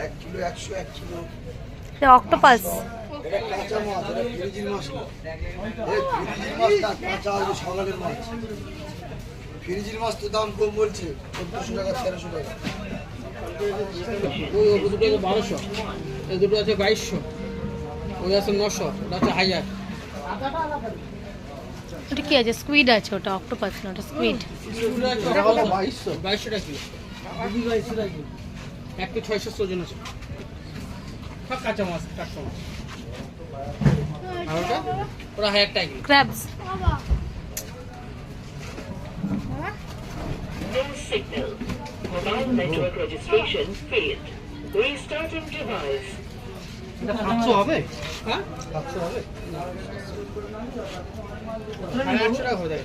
1 kilo 100, 1 kilo. এটা octopus. এটা কাঁচা মাছ, এটা ফ্রিজিং মাছ না। এই ফ্রিজিং মাছটা কাঁচা আলু সকালের মাছ। ফ্রিজিং মাছ তো দাম কম বলছে, 1400 টাকা 1300 টাকা। ওই দুটো আছে 1200, এই দুটো আছে 2200, ওই আছে 900, ওটা আছে 1000। ওটা কি আছে? স্কুইড আছে, ওটা অক্টোপাস না, ওটা স্কুইড। ওটা আছে 2200 টাকা কিলো। 1 কেজি 600 ওজন আছে। সব কাঁচা মাছ, টাটকা মাছ। আর ওটা 1000 টাকা kilo. Crabs. No signal. Mobile network registration failed. Restarting device. এটা 500 হবে? হ্যাঁ 700 হবে? 800 টাকা হয়ে যায়।